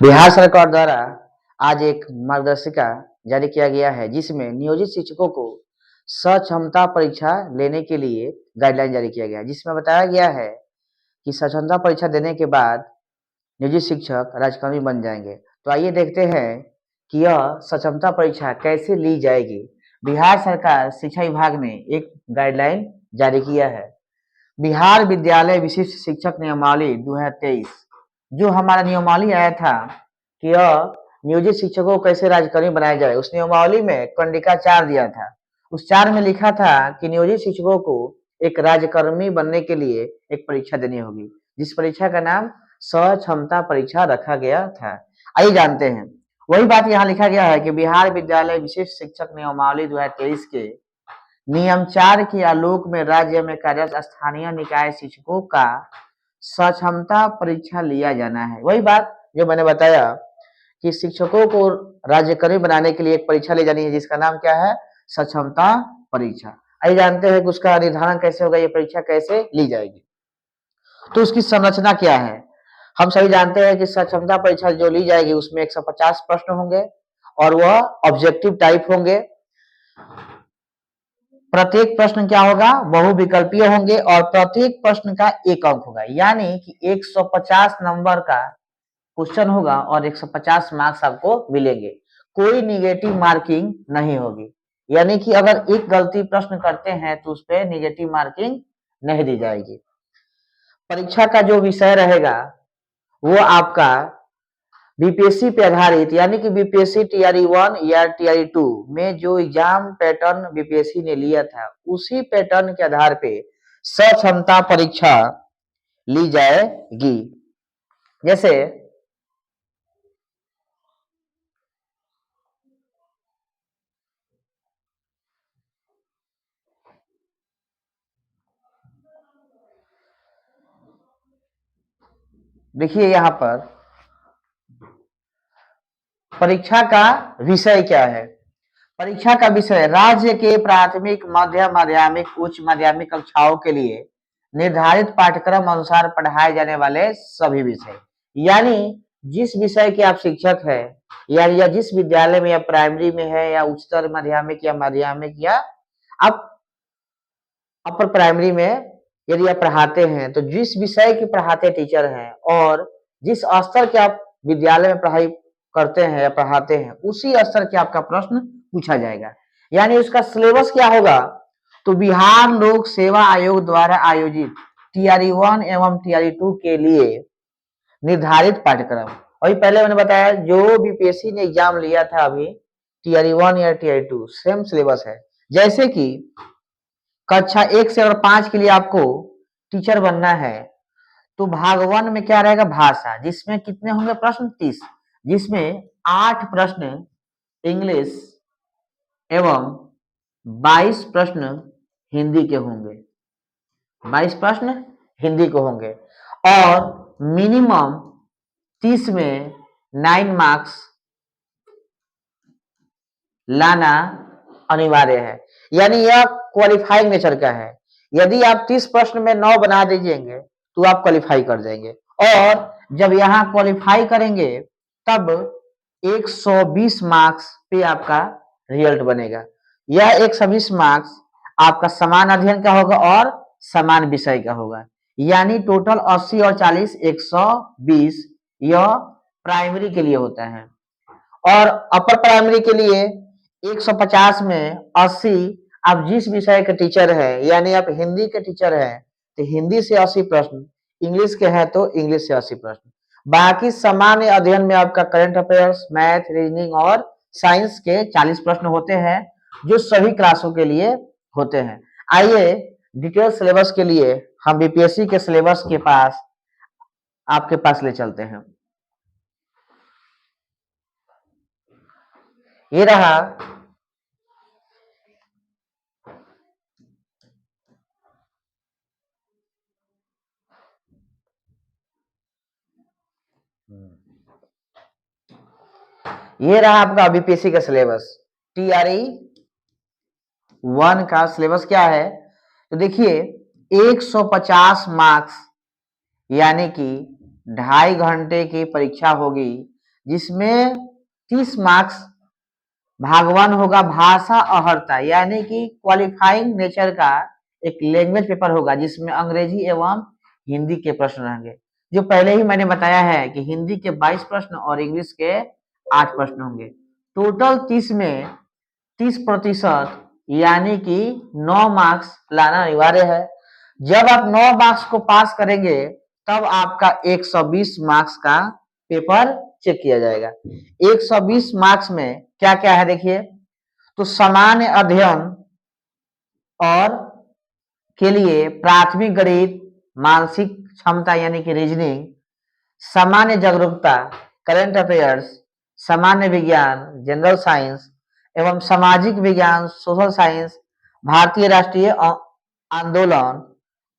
बिहार सरकार द्वारा आज एक मार्गदर्शिका जारी किया गया है जिसमें नियोजित शिक्षकों को सक्षमता परीक्षा लेने के लिए गाइडलाइन जारी किया गया है, जिसमें बताया गया है कि सक्षमता परीक्षा देने के बाद नियोजित शिक्षक राजकर्मी बन जाएंगे। तो आइए देखते हैं कि यह सक्षमता परीक्षा कैसे ली जाएगी। बिहार सरकार शिक्षा विभाग ने एक गाइडलाइन जारी किया है। बिहार विद्यालय विशिष्ट शिक्षक नियमावली 2023 जो हमारा नियमावली आया था कि यह नियोजित शिक्षकों को कैसे राजकर्मी बनाया जाए, उस नियमावली में कंडिका 4 दिया था। उस 4 में लिखा था कि नियोजित शिक्षकों को एक राजकर्मी बनने के लिए एक परीक्षा देनी होगी, जिस परीक्षा का नाम सक्षमता परीक्षा रखा गया था। आइए जानते हैं। वही बात यहाँ लिखा गया है कि बिहार विद्यालय विशिष्ट शिक्षक नियमावली 2023 के नियम 4 के आलोक में राज्य में कार्यरत स्थानीय निकाय शिक्षकों का सक्षमता परीक्षा लिया जाना है। वही बात जो मैंने बताया कि शिक्षकों को राज्यकर्मी बनाने के लिए एक परीक्षा ली जानी है, जिसका नाम क्या है? सक्षमता परीक्षा। आइए जानते हैं कि उसका निर्धारण कैसे होगा, ये परीक्षा कैसे ली जाएगी। तो उसकी संरचना क्या है? हम सभी जानते हैं कि सक्षमता परीक्षा जो ली जाएगी उसमें 150 प्रश्न होंगे और वह ऑब्जेक्टिव टाइप होंगे। प्रत्येक प्रश्न क्या होगा? बहुविकल्पीय होंगे और प्रत्येक प्रश्न का 1 अंक होगा, यानी कि 150 नंबर का क्वेश्चन होगा और 150 मार्क्स आपको मिलेंगे। कोई निगेटिव मार्किंग नहीं होगी, यानी कि अगर एक गलती प्रश्न करते हैं तो उस पर निगेटिव मार्किंग नहीं दी जाएगी। परीक्षा का जो विषय रहेगा वो आपका बीपीएससी पे आधारित, यानी कि बीपीएससी टीआरई 1 या टीआरई 2 में जो एग्जाम पैटर्न बीपीएससी ने लिया था उसी पैटर्न के आधार पे सक्षमता परीक्षा ली जाएगी। जैसे देखिए यहाँ पर परीक्षा का विषय क्या है। परीक्षा का विषय राज्य के प्राथमिक, मध्य माध्यमिक, उच्च माध्यमिक कक्षाओं के लिए निर्धारित पाठ्यक्रम अनुसार पढ़ाए जाने वाले सभी विषय, यानी जिस विषय के आप शिक्षक हैं या जिस विद्यालय में या प्राइमरी में है या उच्चतर माध्यमिक या माध्यमिक या आप अपर प्राइमरी में यदि आप पढ़ाते हैं, तो जिस विषय की पढ़ाते टीचर हैं और जिस स्तर के आप विद्यालय में पढ़ाई करते हैं या पढ़ाते हैं उसी स्तर के आपका प्रश्न पूछा जाएगा। यानी उसका सिलेबस क्या होगा? तो बिहार लोक सेवा आयोग द्वारा आयोजित टीआरई 1 एवं टीआरई 2 के लिए निर्धारित पाठ्यक्रम, वही पहले मैंने बताया जो बीपीएससी ने एग्जाम लिया था अभी टीआरई 1 या टीआरई 2 सेम सिलेबस है। जैसे कि कक्षा 1 से और 5 के लिए आपको टीचर बनना है तो भाग 1 में क्या रहेगा? भाषा, जिसमें कितने होंगे प्रश्न? 30, जिसमें 8 प्रश्न इंग्लिश एवं 22 प्रश्न हिंदी के होंगे। 22 प्रश्न हिंदी के होंगे और मिनिमम 30 में 9 मार्क्स लाना अनिवार्य है, यानी यह क्वालिफाइंग नेचर का है। यदि आप 30 प्रश्न में 9 बना दीजिएंगे तो आप क्वालिफाई कर जाएंगे, और जब यहाँ क्वालिफाई करेंगे तब 120 मार्क्स पे आपका रिजल्ट बनेगा। यह 120 मार्क्स आपका समान अध्ययन का होगा और समान विषय का होगा, यानी टोटल 80 और 40 120 यह प्राइमरी के लिए होता है। और अपर प्राइमरी के लिए 150 में 80 आप जिस विषय के टीचर हैं, यानी आप हिंदी के टीचर हैं तो हिंदी से 80 प्रश्न, इंग्लिश के हैं तो इंग्लिश से 80 प्रश्न। बाकी सामान्य अध्ययन में आपका करंट अफेयर्स, मैथ, रीजनिंग और साइंस के 40 प्रश्न होते हैं जो सभी क्लासों के लिए होते हैं। आइए डिटेल सिलेबस के लिए हम बीपीएससी के सिलेबस के पास आपके पास ले चलते हैं। ये रहा आपका बीपीएससी का सिलेबस। टीआरई 1 का सिलेबस क्या है? तो देखिए 150 मार्क्स, यानी कि 2.5 घंटे की परीक्षा होगी जिसमें 30 मार्क्स भागवन होगा भाषा अहर्ता यानी कि क्वालिफाइंग नेचर का एक लैंग्वेज पेपर होगा जिसमें अंग्रेजी एवं हिंदी के प्रश्न रहेंगे। जो पहले ही मैंने बताया है कि हिंदी के 22 प्रश्न और इंग्लिश के 8 प्रश्न होंगे। टोटल 30 में 30% यानी कि 9 मार्क्स लाना अनिवार्य है। जब आप 9 मार्क्स को पास करेंगे तब आपका 120 मार्क्स का पेपर चेक किया जाएगा। 120 मार्क्स में क्या क्या है देखिए, तो सामान्य अध्ययन और के लिए प्राथमिक गणित, मानसिक क्षमता यानी कि रीजनिंग, सामान्य जागरूकता, करंट अफेयर्स, सामान्य विज्ञान, जनरल साइंस एवं सामाजिक विज्ञान, सोशल साइंस, भारतीय राष्ट्रीय आंदोलन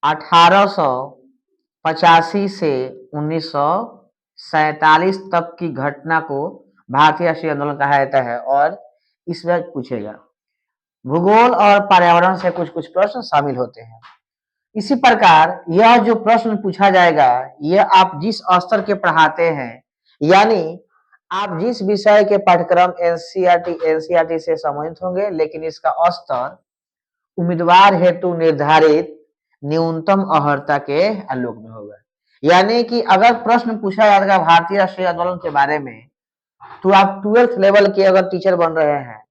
1885 से 1947 तक की घटना को भारतीय राष्ट्रीय आंदोलन कहा जाता है और इसमें पूछेगा। भूगोल और पर्यावरण से कुछ कुछ प्रश्न शामिल होते हैं। इसी प्रकार यह जो प्रश्न पूछा जाएगा यह आप जिस स्तर के पढ़ाते हैं यानी आप जिस विषय के पाठ्यक्रम एनसीईआरटी से संबंधित होंगे, लेकिन इसका स्तर उम्मीदवार हेतु निर्धारित न्यूनतम अर्हता के आलोक में होगा। यानी कि अगर प्रश्न पूछा जाएगा भारतीय राष्ट्रीय आंदोलन के बारे में तो आप 12th लेवल के अगर टीचर बन रहे हैं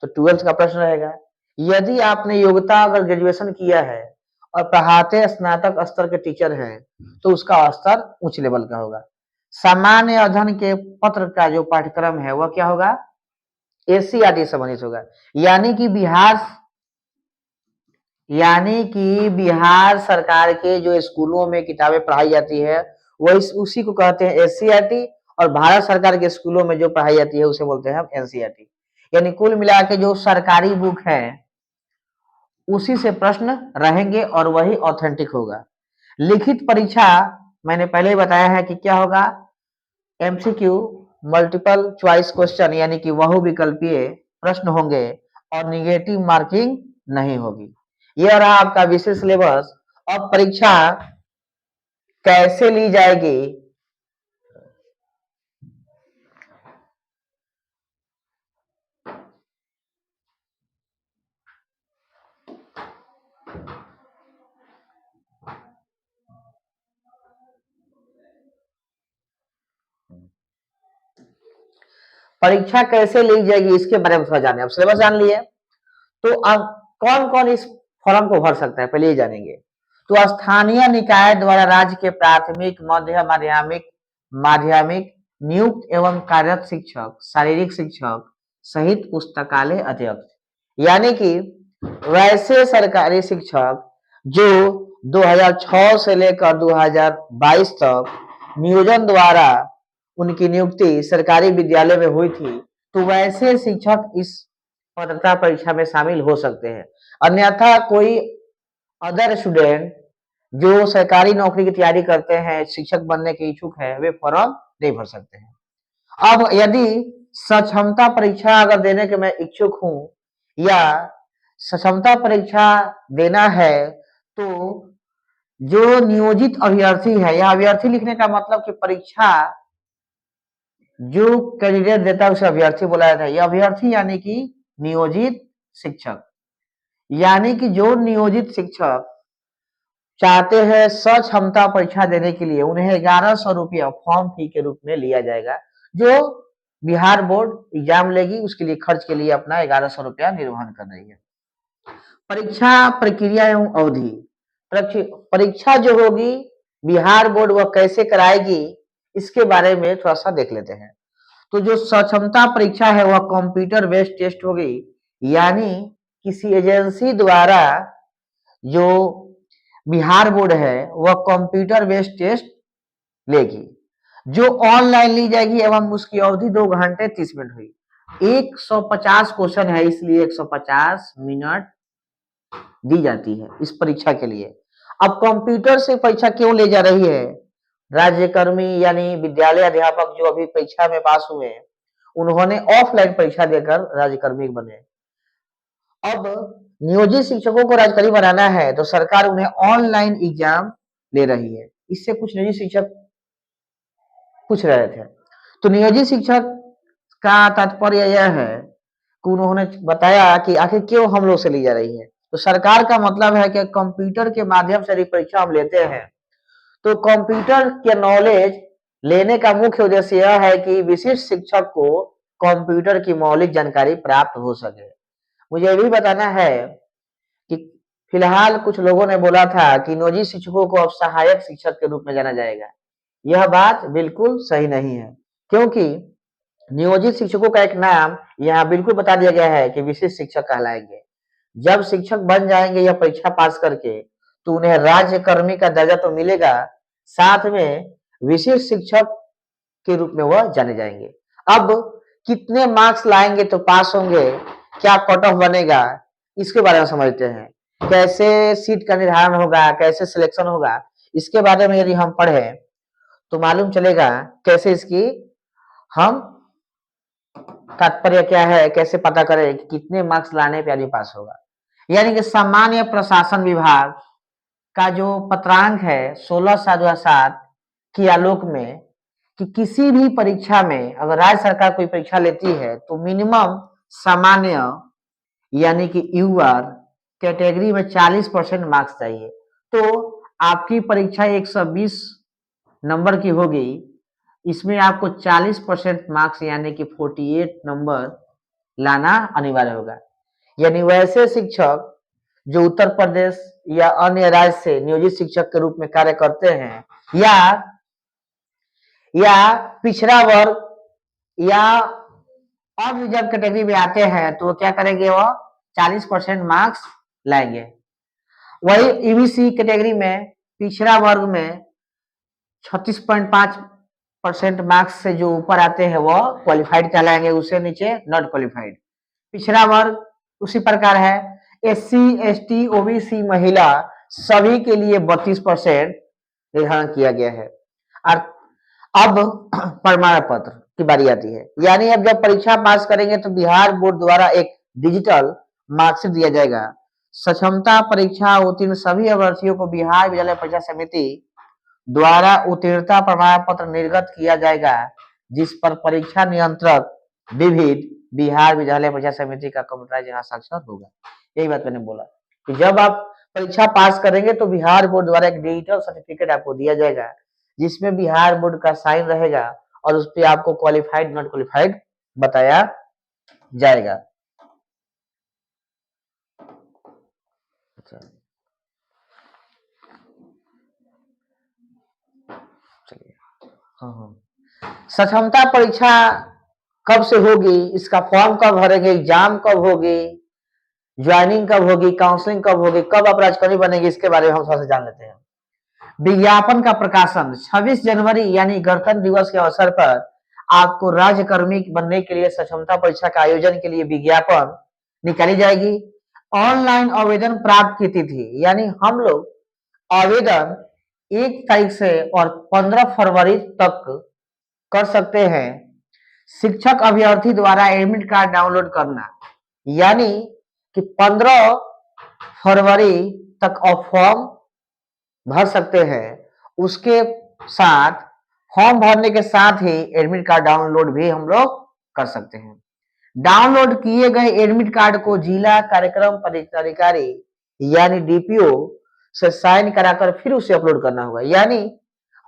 तो 12th का प्रश्न रहेगा। यदि आपने योग्यता अगर ग्रेजुएशन किया है और पढ़ाते स्नातक स्तर के टीचर हैं तो उसका स्तर उच्च लेवल का होगा। सामान्य अध्ययन के पत्र का जो पाठ्यक्रम है वह क्या होगा, एनसीईआरटी संबंधित होगा। यानी कि बिहार सरकार के जो स्कूलों में किताबें पढ़ाई जाती है वह उसी को कहते हैं एनसीईआरटी, और भारत सरकार के स्कूलों में जो पढ़ाई जाती है उसे बोलते हैं हम एनसीईआरटी। यानी कुल मिला के जो सरकारी बुक है उसी से प्रश्न रहेंगे और वही ऑथेंटिक होगा। लिखित परीक्षा मैंने पहले ही बताया है कि क्या होगा, एमसीक्यू मल्टीपल चॉइस क्वेश्चन यानी कि बहुविकल्पीय प्रश्न होंगे और निगेटिव मार्किंग नहीं होगी। यह रहा आपका विशेष सिलेबस। अब परीक्षा कैसे ली जाएगी, परीक्षा कैसे ली जाएगी इसके बारे में थोड़ा जाने। अब सिलेबस जान लिए तो अब कौन कौन इस फॉर्म को भर सकता है पहले ही जानेंगे। तो स्थानीय निकाय द्वारा राज्य के प्राथमिक, मध्य माध्यमिक नियुक्त एवं कार्यरत शिक्षक, शारीरिक शिक्षक सहित पुस्तकालय अध्यक्ष, यानी कि वैसे सरकारी शिक्षक जो 2006 से लेकर 2022 तक नियोजन द्वारा उनकी नियुक्ति सरकारी विद्यालय में हुई थी, तो वैसे शिक्षक इस पात्रता परीक्षा में शामिल हो सकते हैं। अन्यथा कोई अदर स्टूडेंट जो सरकारी नौकरी की तैयारी करते हैं, शिक्षक बनने के इच्छुक है, वे फॉर्म नहीं भर सकते हैं। अब यदि सक्षमता परीक्षा अगर देने के मैं इच्छुक हूं या सक्षमता परीक्षा देना है तो जो नियोजित अभ्यर्थी है, यह अभ्यर्थी लिखने का मतलब कि परीक्षा जो कैंडिडेट देता है उसे अभ्यर्थी बोला जाता है। यह अभ्यर्थी यानी कि नियोजित शिक्षक, यानी कि जो नियोजित शिक्षक चाहते हैं सक्षमता परीक्षा देने के लिए उन्हें 1100 रुपया फॉर्म फी के रूप में लिया जाएगा। जो बिहार बोर्ड एग्जाम लेगी उसके लिए खर्च के लिए अपना 1100 रुपया निर्वहन कर रही है। परीक्षा प्रक्रिया एवं अवधि, परीक्षा जो होगी बिहार बोर्ड वह कैसे कराएगी इसके बारे में थोड़ा सा देख लेते हैं। तो जो सक्षमता परीक्षा है वह कंप्यूटर बेस्ड टेस्ट होगी, यानी किसी एजेंसी द्वारा जो बिहार बोर्ड है वह कंप्यूटर बेस्ड टेस्ट लेगी जो ऑनलाइन ली जाएगी एवं उसकी अवधि 2 घंटे 30 मिनट हुई। 150 क्वेश्चन है इसलिए 150 मिनट दी जाती है इस परीक्षा के लिए। अब कंप्यूटर से परीक्षा क्यों ले जा रही है, राज्यकर्मी यानी विद्यालय अध्यापक जो अभी परीक्षा में पास हुए उन्होंने ऑफलाइन परीक्षा देकर राज्यकर्मी बने। अब नियोजित शिक्षकों को राज्यकर्मी बनाना है तो सरकार उन्हें ऑनलाइन एग्जाम ले रही है। इससे कुछ निजी शिक्षक पूछ रहे थे तो नियोजित शिक्षक का तात्पर्य यह है कि उन्होंने बताया कि आखिर क्यों हम लोग से ली जा रही है। तो सरकार का मतलब है कि कंप्यूटर के माध्यम से यदि परीक्षा हम लेते हैं तो कंप्यूटर के नॉलेज लेने का मुख्य उद्देश्य यह है कि विशिष्ट शिक्षक को कंप्यूटर की मौलिक जानकारी प्राप्त हो सके। मुझे ये भी बताना है कि फिलहाल कुछ लोगों ने बोला था कि नियोजित शिक्षकों को अब सहायक शिक्षक के रूप में जाना जाएगा। यह बात बिल्कुल सही नहीं है, क्योंकि नियोजित शिक्षकों का एक नाम यहाँ बिल्कुल बता दिया गया है कि विशिष्ट शिक्षक कहलाएंगे। जब शिक्षक बन जाएंगे यह परीक्षा पास करके तो उन्हें राज्यकर्मी का दर्जा तो मिलेगा, साथ में विशिष्ट शिक्षक के रूप में वह जाने जाएंगे। अब कितने मार्क्स लाएंगे तो पास होंगे, क्या कट ऑफ बनेगा, इसके बारे में समझते हैं। कैसे सीट का निर्धारण होगा, कैसे सिलेक्शन होगा, इसके बारे में यदि हम पढ़े तो मालूम चलेगा कैसे इसकी हम तात्पर्य क्या है, कैसे पता करें कि कितने मार्क्स लाने पे आदमी पास होगा। यानी कि सामान्य प्रशासन विभाग का जो पत्रांक है 16/7/2007 के आलोक में कि किसी भी परीक्षा में अगर राज्य सरकार कोई परीक्षा लेती है तो मिनिमम सामान्य यानी कि यूआर कैटेगरी में 40% मार्क्स चाहिए। तो आपकी परीक्षा 120 नंबर की होगी, इसमें आपको 40% मार्क्स यानी कि 48 नंबर लाना अनिवार्य होगा। यानी वैसे शिक्षक जो उत्तर प्रदेश या अन्य राज्य से नियोजित शिक्षक के रूप में कार्य करते हैं या पिछड़ा वर्ग या अब रिजर्व कैटेगरी में आते हैं तो क्या करेंगे, वो 40% मार्क्स लाएंगे। वही ईबीसी कैटेगरी में पिछड़ा वर्ग में 36.5% मार्क्स से जो ऊपर आते हैं वो क्वालिफाइड कहलाएंगे, उससे नीचे नॉट क्वालिफाइड। पिछड़ा वर्ग उसी प्रकार है, एससी एसटी ओबीसी महिला सभी के लिए 32% निर्धारण किया गया है। और अब प्रमाण पत्र की बारी आती है, यानी अब जब परीक्षा पास करेंगे तो बिहार बोर्ड द्वारा एक डिजिटल मार्कशीट दिया जाएगा। सक्षमता परीक्षा उत्तीर्ण सभी अभ्यर्थियों को बिहार विद्यालय परीक्षा समिति द्वारा उत्तीर्णता प्रमाण पत्र निर्गत किया जाएगा, जिस पर परीक्षा नियंत्रक विविध बिहार विद्यालय परीक्षा समिति का कंप्यूटराइज्ड हस्ताक्षर होगा। यही बात मैंने बोला कि जब आप परीक्षा पास करेंगे तो बिहार बोर्ड द्वारा एक डिजिटल सर्टिफिकेट आपको दिया जाएगा, जिसमें बिहार बोर्ड का साइन रहेगा और उस पर आपको क्वालिफाइड नॉट क्वालिफाइड बताया जाएगा। चलिए, हाँ, सक्षमता परीक्षा कब से होगी, इसका फॉर्म कब भरेंगे, एग्जाम कब होगी, ज्वाइनिंग कब होगी, काउंसलिंग कब होगी, कब आप राजकर्मी बनेंगे, इसके बारे में हम थोड़ा सा जान लेते हैं। विज्ञापन का प्रकाशन 26 जनवरी यानी गणतंत्र दिवस के अवसर पर आपको राज्यकर्मी बनने के लिए सक्षमता परीक्षा का आयोजन के लिए विज्ञापन निकाली जाएगी। ऑनलाइन आवेदन प्राप्त की तिथि यानी हम लोग आवेदन 1 तारीख से और 15 फरवरी तक कर सकते हैं। शिक्षक अभ्यर्थी द्वारा एडमिट कार्ड डाउनलोड करना, यानी कि 15 फरवरी तक आप फॉर्म भर सकते हैं। उसके साथ फॉर्म भरने के साथ ही एडमिट कार्ड डाउनलोड भी हम लोग कर सकते हैं। डाउनलोड किए गए एडमिट कार्ड को जिला कार्यक्रम पदाधिकारी यानी डीपीओ से साइन कराकर फिर उसे अपलोड करना होगा। यानी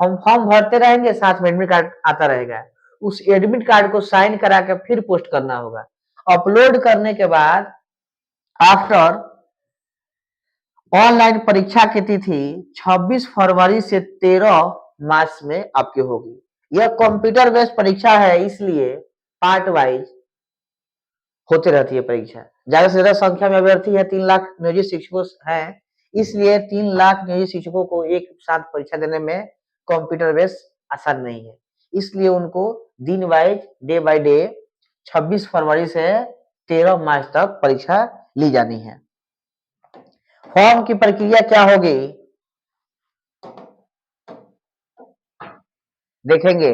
हम फॉर्म भरते रहेंगे, साथ में एडमिट कार्ड आता रहेगा, उस एडमिट कार्ड को साइन करा के फिर पोस्ट करना होगा। अपलोड करने के बाद आफ्टर ऑनलाइन परीक्षा की तिथि 26 फरवरी से 13 मार्च में आपकी होगी। यह कंप्यूटर बेस्ड परीक्षा है, इसलिए पार्ट वाइज होते रहती है परीक्षा। ज्यादा से ज्यादा संख्या में अभ्यर्थी है, 3 लाख नियोजित शिक्षकों हैं, इसलिए 3 लाख नियोजित शिक्षकों को एक साथ परीक्षा देने में कंप्यूटर बेस्ड आसान नहीं है, इसलिए उनको दिन वाइज डे बाय डे 26 फरवरी से 13 मार्च तक परीक्षा ली जानी है। फॉर्म की प्रक्रिया क्या होगी देखेंगे।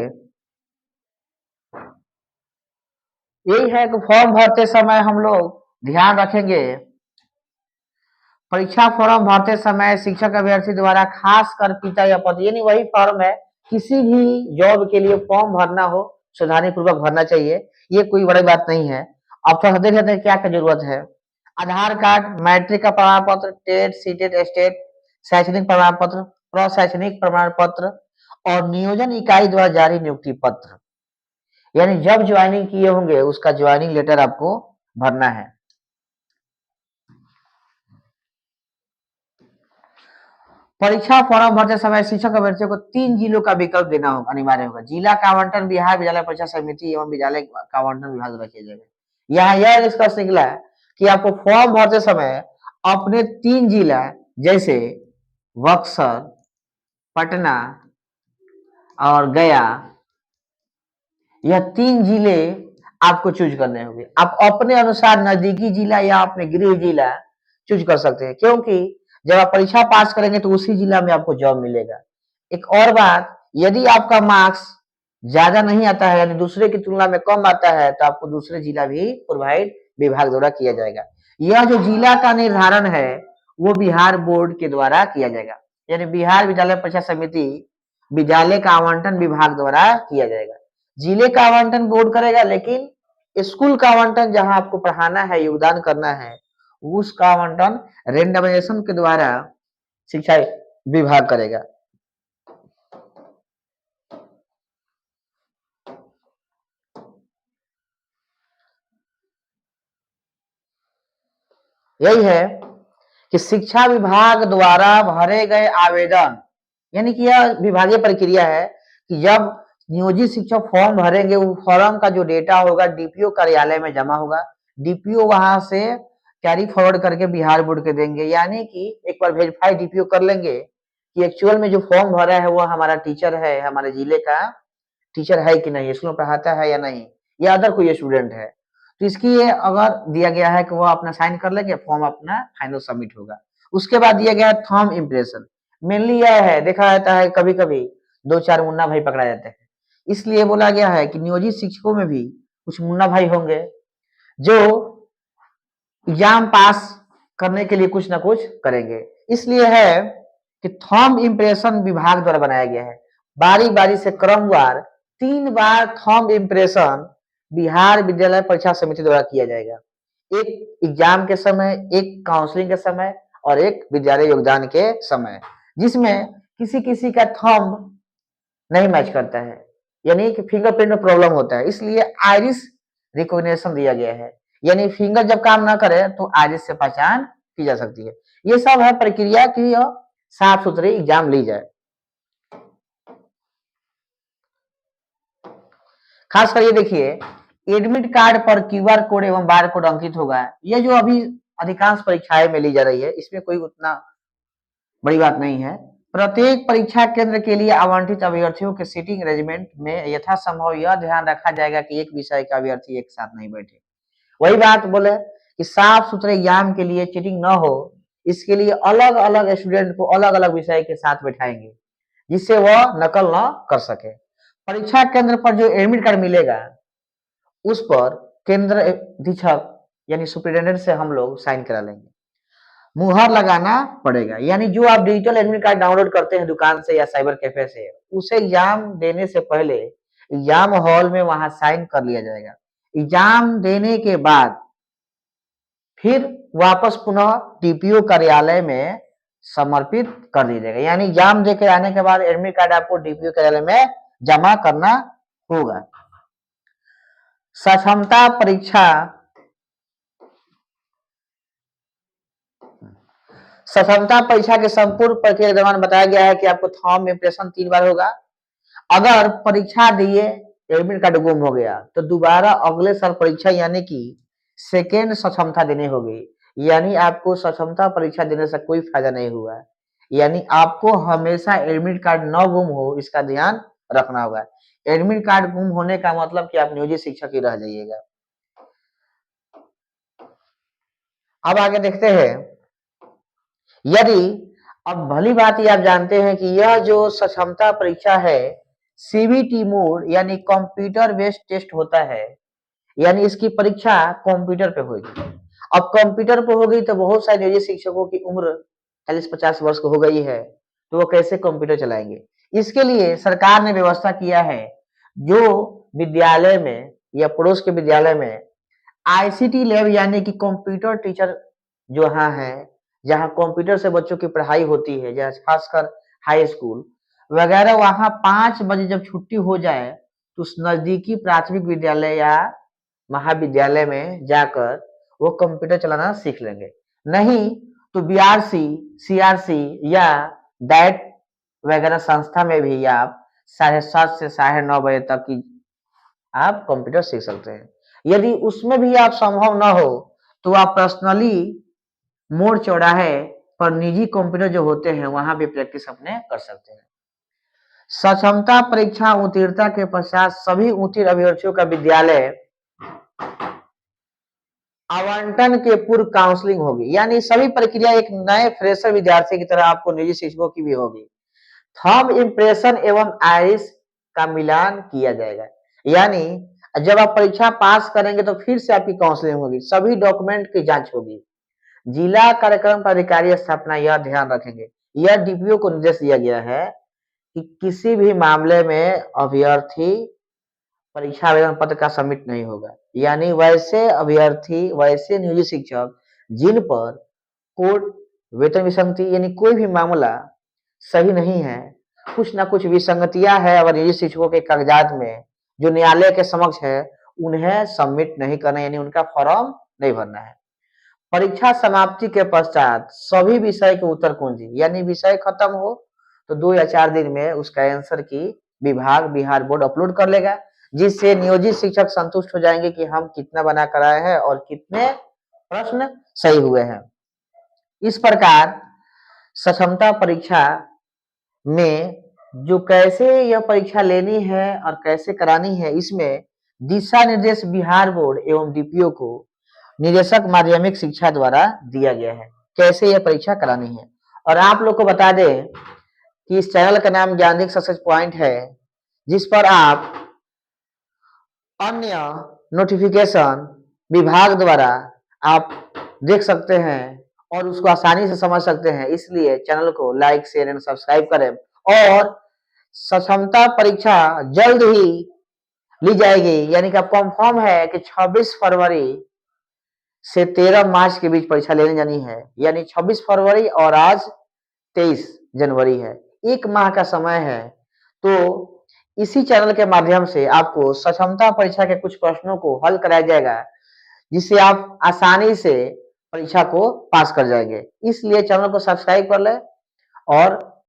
यही है कि फॉर्म भरते समय हम लोग ध्यान रखेंगे, परीक्षा फॉर्म भरते समय शिक्षक अभ्यर्थी द्वारा खास कर पिता या पति, यानी वही फॉर्म है, किसी भी जॉब के लिए फॉर्म भरना हो सावधानी पूर्वक भरना चाहिए, ये कोई बड़ी बात नहीं है। अब थोड़ा देख लेते हैं क्या क्या जरूरत है। आधार कार्ड, मैट्रिक का प्रमाण पत्र, टेट, सीटेट, स्टेट, शैक्षणिक प्रमाण पत्र, प्रशैक्षणिक प्रमाण पत्र और नियोजन इकाई द्वारा जारी नियुक्ति पत्र, यानी जब ज्वाइनिंग किए होंगे उसका ज्वाइनिंग लेटर आपको भरना है। परीक्षा फॉर्म भरते समय शिक्षक अभ्यर्थियों को 3 जिलों का विकल्प देना होगा, अनिवार्य होगा। जिला का आवंटन बिहार विद्यालय परीक्षा समिति एवं विद्यालय का आवंटन विभाग द्वारा किया जाएगा। यहाँ यह निष्कर्ष निकला है कि आपको फॉर्म भरते समय अपने 3 जिला जैसे बक्सर, पटना और गया, यह 3 जिले आपको चूज करने होंगे। आप अपने अनुसार नजदीकी जिला या अपने गृह जिला चूज कर सकते हैं, क्योंकि जब आप परीक्षा पास करेंगे तो उसी जिला में आपको जॉब मिलेगा। एक और बात, यदि आपका मार्क्स ज्यादा नहीं आता है यानी दूसरे की तुलना में कम आता है तो आपको दूसरे जिला भी प्रोवाइड विभाग द्वारा किया जाएगा। यह जो जिला का निर्धारण है वो बिहार बोर्ड के द्वारा किया जाएगा, यानी बिहार विद्यालय परीक्षा समिति विद्यालय का आवंटन विभाग द्वारा किया जाएगा। जिले का आवंटन बोर्ड करेगा, लेकिन स्कूल का आवंटन जहां आपको पढ़ाना है, योगदान करना है, उसका आवंटन रेंडमाइजेशन के द्वारा शिक्षा विभाग करेगा। यही है कि शिक्षा विभाग द्वारा भरे गए आवेदन, यानी कि यह विभागीय प्रक्रिया है कि जब नियोजित शिक्षक फॉर्म भरेंगे, वो फॉर्म का जो डेटा होगा डीपीओ कार्यालय में जमा होगा। डीपीओ वहां से कैरी फॉरवर्ड करके बिहार बोर्ड के देंगे, यानी कि एक बार वेरीफाई डीपीओ कर लेंगे कि एक्चुअल में जो फॉर्म भरा है वो हमारा टीचर है, हमारे जिले का टीचर है कि नहीं, स्कूल में पढ़ाता है या नहीं, या अदर कोई स्टूडेंट है। तो इसकी अगर दिया गया है कि वो अपना साइन कर लेंगे, फॉर्म अपना फाइनल सबमिट होगा। उसके बाद दिया गया है थंब इम्प्रेशन। मेनली यह है, देखा जाता है कभी कभी 2-4 मुन्ना भाई पकड़ा जाते हैं, इसलिए बोला गया है कि नियोजित शिक्षकों में भी कुछ मुन्ना भाई होंगे जो एग्जाम पास करने के लिए कुछ ना कुछ करेंगे। इसलिए है कि थंब इम्प्रेशन विभाग द्वारा बनाया गया है। बारी बारी से क्रमवार 3 बार थंब इम्प्रेशन बिहार विद्यालय परीक्षा समिति द्वारा किया जाएगा। एक एग्जाम के समय, एक काउंसलिंग के समय और एक विद्यालय योगदान के समय, जिसमें किसी किसी का थंब नहीं मैच करता है, यानी कि फिंगरप्रिंट में प्रॉब्लम होता है, इसलिए आइरिस रिकॉग्निशन दिया गया है, यानी फिंगर जब काम ना करे तो आइरिस से पहचान की जा सकती है। ये सब है प्रक्रिया की साफ सुथरी एग्जाम ली जाए। खास कर ये देखिए, एडमिट कार्ड पर क्यूआर कोड एवं बार कोड अंकित होगा। ये जो अभी अधिकांश परीक्षाएं में ली जा रही है, इसमें कोई उतना बड़ी बात नहीं है। प्रत्येक परीक्षा केंद्र के लिए आवंटित अभ्यर्थियों के सीटिंग अरेंजमेंट में यथासंभव यह ध्यान रखा जाएगा कि एक विषय का अभ्यर्थी एक साथ नहीं बैठे। वही बात बोले कि साफ सुथरे एग्जाम के लिए चीटिंग न हो, इसके लिए अलग अलग स्टूडेंट को अलग अलग विषय के साथ बैठाएंगे, जिससे वह नकल न कर सके। परीक्षा केंद्र पर जो एडमिट कार्ड मिलेगा उस पर केंद्र अधीक्षक यानी सुप्रिटेंडेंट से हम लोग साइन करा लेंगे, मुहर लगाना पड़ेगा। यानी जो आप डिजिटल एडमिट कार्ड डाउनलोड करते हैं दुकान से या साइबर कैफे से, उसे एग्जाम देने से पहले एग्जाम हॉल में वहां साइन कर लिया जाएगा। एग्जाम देने के बाद फिर वापस पुनः टीपीओ कार्यालय में समर्पित कर दिया जाएगा। यानी एग्जाम देकर आने के बाद एडमिट कार्ड आपको डीपीओ कार्यालय में जमा करना होगा। सक्षमता परीक्षा, सक्षमता परीक्षा के संपूर्ण प्रक्रिया के दौरान बताया गया है कि आपको थंब इम्प्रेशन 3 बार होगा। अगर परीक्षा दिए एडमिट कार्ड गुम हो गया तो दोबारा अगले साल परीक्षा यानी कि सेकेंड सक्षमता देनी होगी। यानी आपको सक्षमता परीक्षा देने से कोई फायदा नहीं हुआ, यानी आपको हमेशा एडमिट कार्ड न गुम हो इसका ध्यान रखना होगा। एडमिट कार्ड गुम होने का मतलब कि आप नियोजित शिक्षक ही रह जाइएगा। अब आगे देखते हैं, यदि अब भली बात ही आप जानते हैं कि यह जो सक्षमता परीक्षा है सीबीटी मोड यानी कंप्यूटर बेस्ड टेस्ट होता है, यानी इसकी परीक्षा कंप्यूटर पे होगी। अब कंप्यूटर पे होगी तो बहुत सारे नियोजित शिक्षकों की उम्र 40-50 वर्ष को हो गई है, तो वो कैसे कंप्यूटर चलाएंगे। इसके लिए सरकार ने व्यवस्था किया है, जो विद्यालय में या पड़ोस के विद्यालय में आईसीटी लैब यानी कि कंप्यूटर टीचर जो यहाँ है, जहाँ कंप्यूटर से बच्चों की पढ़ाई होती है, जहाँ खासकर हाई स्कूल वगैरह, वहाँ 5 बजे जब छुट्टी हो जाए तो उस नजदीकी प्राथमिक विद्यालय या महाविद्यालय में जाकर वो कंप्यूटर चलाना सीख लेंगे। नहीं तो बीआरसी, सीआरसी या डाइट वगैरह संस्था में भी आप 7:30 से 9:30 बजे तक की आप कंप्यूटर सीख सकते हैं। यदि उसमें भी आप संभव न हो तो आप पर्सनली मोड़ चौराहे पर निजी कंप्यूटर जो होते हैं वहां भी प्रैक्टिस अपने कर सकते हैं। सक्षमता परीक्षा उत्तीर्णता के पश्चात सभी उत्तीर्ण अभ्यर्थियों का विद्यालय आवंटन के पूर्व काउंसलिंग होगी, यानी सभी प्रक्रिया एक नए फ्रेशर विद्यार्थी की तरह आपको निजी शिक्षकों की भी होगी। थंब इम्प्रेशन एवं आइरिस का मिलान किया जाएगा, यानी जब आप परीक्षा पास करेंगे तो फिर से आपकी काउंसलिंग होगी, सभी डॉक्यूमेंट की जांच होगी। जिला कार्यक्रम पदाधिकारी स्थापना यह ध्यान रखेंगे, यह डीपीओ को निर्देश दिया गया है कि किसी भी मामले में अभ्यर्थी परीक्षा आवेदन पत्र का सबमिट नहीं होगा, यानी वैसे अभ्यर्थी, वैसे नियोजित शिक्षक जिन पर कोर्ट वेतन विसंगति यानी कोई भी मामला सही नहीं है, कुछ ना कुछ विसंगतियां है और नियोजित शिक्षकों के कागजात में जो न्यायालय के समक्ष है, उन्हें सबमिट नहीं करना, यानी उनका फॉर्म नहीं भरना है। परीक्षा समाप्ति के पश्चात सभी विषय के उत्तर कुंजी, यानी विषय खत्म हो तो 2 या 4 दिन में उसका आंसर की विभाग बिहार बोर्ड अपलोड कर लेगा, जिससे नियोजित शिक्षक संतुष्ट हो जाएंगे कि हम कितना बना कर आए हैं और कितने प्रश्न सही हुए हैं। इस प्रकार सक्षमता परीक्षा में जो कैसे यह परीक्षा लेनी है और कैसे करानी है, इसमें दिशा निर्देश बिहार बोर्ड एवं डीपीओ को निदेशक माध्यमिक शिक्षा द्वारा दिया गया है, कैसे यह परीक्षा करानी है। और आप लोग को बता दें कि इस चैनल का नाम ज्ञानिक सक्सेस पॉइंट है, जिस पर आप अन्य नोटिफिकेशन विभाग द्वारा आप देख सकते हैं और उसको आसानी से समझ सकते हैं। इसलिए चैनल को लाइक, शेयर एंड सब्सक्राइब करें। और सक्षमता परीक्षा जल्द ही ली जाएगी, यानी कि अब कंफर्म है कि 26 फरवरी से 13 मार्च के बीच परीक्षा लेने जानी है, यानी 26 फरवरी और आज 23 जनवरी है, 1 माह का समय है। तो इसी चैनल के माध्यम से आपको सक्षमता परीक्षा के कुछ प्रश्नों को हल कराया जाएगा, जिससे आप आसानी से परीक्षा को पास कर जाएंगे। इसलिए चैनल को सब्सक्राइब कर लें और